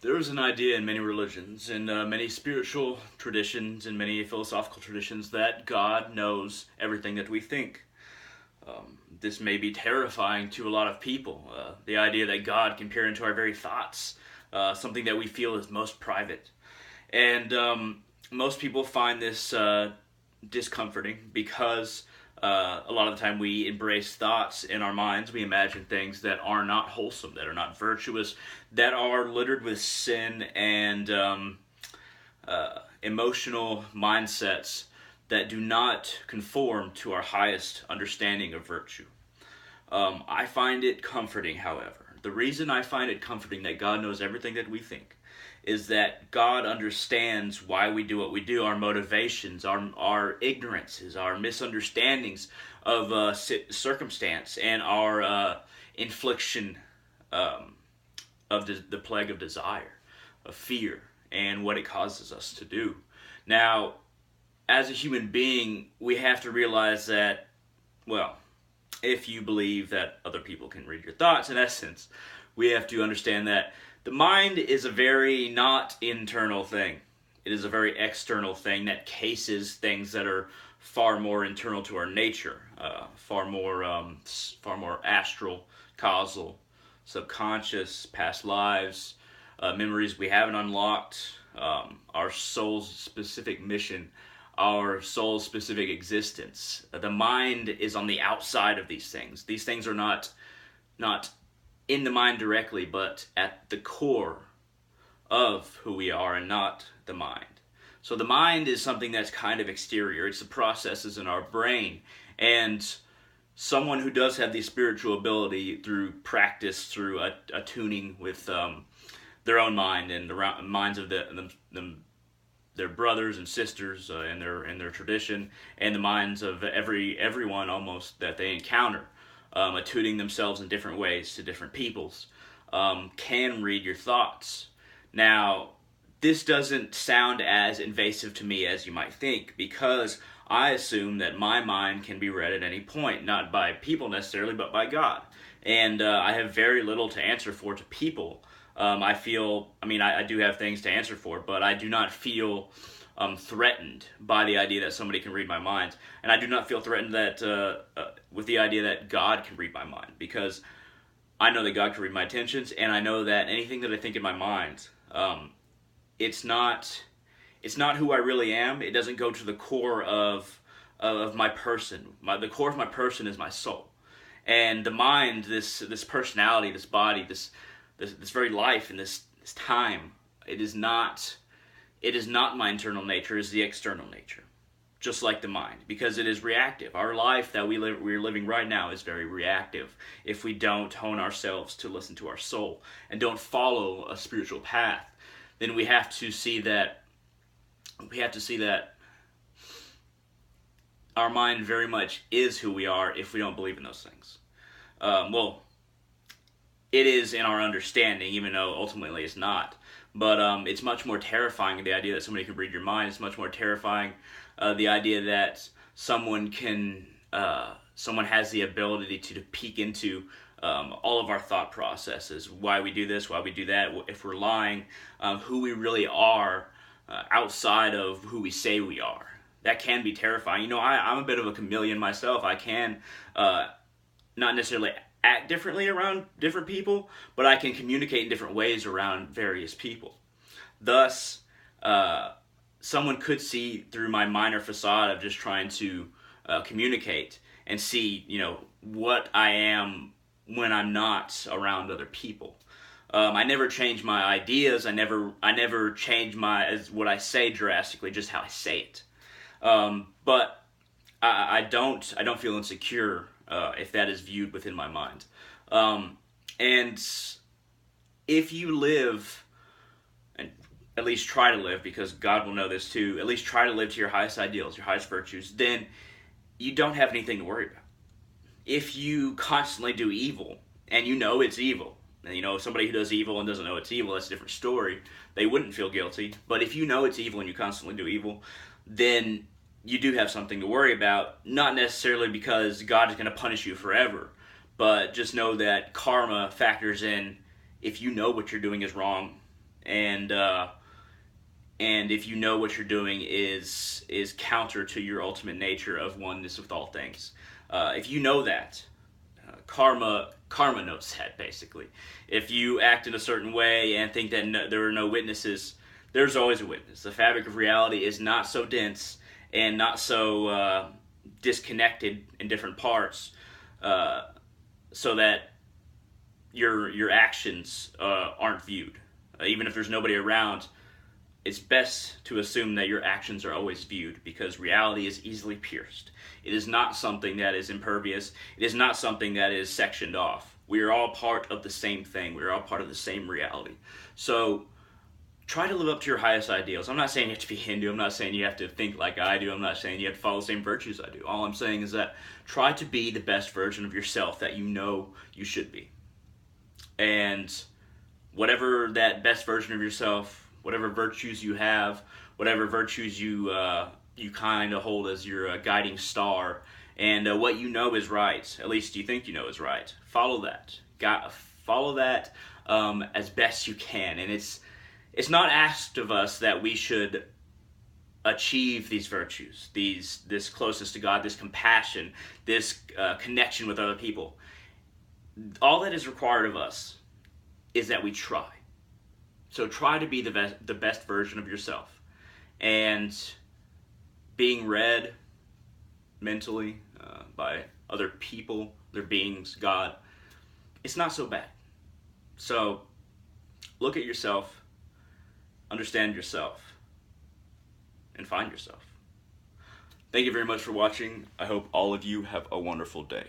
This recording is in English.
There is an idea in many religions, in many spiritual traditions, and many philosophical traditions that God knows everything that we think. This may be terrifying to a lot of people. The idea that God can peer into our very thoughts, something that we feel is most private. And most people find this discomforting because a lot of the time we embrace thoughts in our minds. We imagine things that are not wholesome, that are not virtuous, that are littered with sin and emotional mindsets that do not conform to our highest understanding of virtue. I find it comforting, however. The reason I find it comforting that God knows everything that we think is that God understands why we do what we do, our motivations, our ignorances, our misunderstandings of circumstance, and our infliction of the plague of desire, of fear, and what it causes us to do. Now, as a human being, we have to realize that, well, if you believe that other people can read your thoughts, in essence, we have to understand that the mind is a very not internal thing. It is a very external thing that cases things that are far more internal to our nature, far more astral, causal, subconscious, past lives, memories we haven't unlocked, our soul's specific mission, our soul's specific existence. The mind is on the outside of these things. These things are not in the mind directly, but at the core of who we are and not the mind. So the mind is something that's kind of exterior. It's the processes in our brain. And someone who does have the spiritual ability through practice, through attuning with their own mind and the minds of their brothers and sisters in their tradition, and the minds of everyone almost that they encounter, attuning themselves in different ways to different peoples, can read your thoughts. Now, this doesn't sound as invasive to me as you might think, because I assume that my mind can be read at any point, not by people necessarily, but by God. And I have very little to answer for to people. I do have things to answer for, but I do not feel threatened by the idea that somebody can read my mind. And I do not feel threatened with the idea that God can read my mind, because I know that God can read my intentions, and I know that anything that I think in my mind, it's not who I really am. It doesn't go to the core of my person. The core of my person is my soul. And the mind, this personality, this body, this very life and this time, it is not my internal nature. It is the external nature, just like the mind, because it is reactive. Our life that we're living right now is very reactive if we don't hone ourselves to listen to our soul and don't follow a spiritual path. Then we have to see that our mind very much is who we are if we don't believe in those things. It is in our understanding, even though ultimately it's not. But it's much more terrifying, the idea that somebody can read your mind. It's much more terrifying, the idea that someone has the ability to peek into all of our thought processes, why we do this, why we do that, if we're lying, who we really are outside of who we say we are. That can be terrifying. I'm a bit of a chameleon myself. I can not necessarily act differently around different people, but I can communicate in different ways around various people. Thus, someone could see through my minor facade of just trying to communicate and see, what I am when I'm not around other people. I never change my ideas. I never change what I say drastically, just how I say it. But I don't feel insecure if that is viewed within my mind. And if you live, and at least try to live, because God will know this too, at least try to live to your highest ideals, your highest virtues, then you don't have anything to worry about. If you constantly do evil, and you know it's evil, and somebody who does evil and doesn't know it's evil, that's a different story. They wouldn't feel guilty. But if you know it's evil and you constantly do evil, then you do have something to worry about, not necessarily because God is going to punish you forever, but just know that karma factors in if you know what you're doing is wrong and if you know what you're doing is counter to your ultimate nature of oneness with all things. If you know that, karma knows that, basically. If you act in a certain way and think that there are no witnesses, there's always a witness. The fabric of reality is not so dense and not so disconnected in different parts, so that your actions aren't viewed. Even if there's nobody around, it's best to assume that your actions are always viewed, because reality is easily pierced. It is not something that is impervious. It is not something that is sectioned off. We are all part of the same thing. We are all part of the same reality. So try to live up to your highest ideals. I'm not saying you have to be Hindu. I'm not saying you have to think like I do. I'm not saying you have to follow the same virtues I do. All I'm saying is that try to be the best version of yourself that you know you should be. And whatever that best version of yourself, whatever virtues you have, whatever virtues you kind of hold as your guiding star, and what you know is right, at least you think you know is right, follow that. Follow that as best you can. And it's not asked of us that we should achieve these virtues, this closeness to God, this compassion, this connection with other people. All that is required of us is that we try. So try to be the best version of yourself. And being read mentally by other people, other beings, God, it's not so bad. So look at yourself, understand yourself, and find yourself. Thank you very much for watching. I hope all of you have a wonderful day.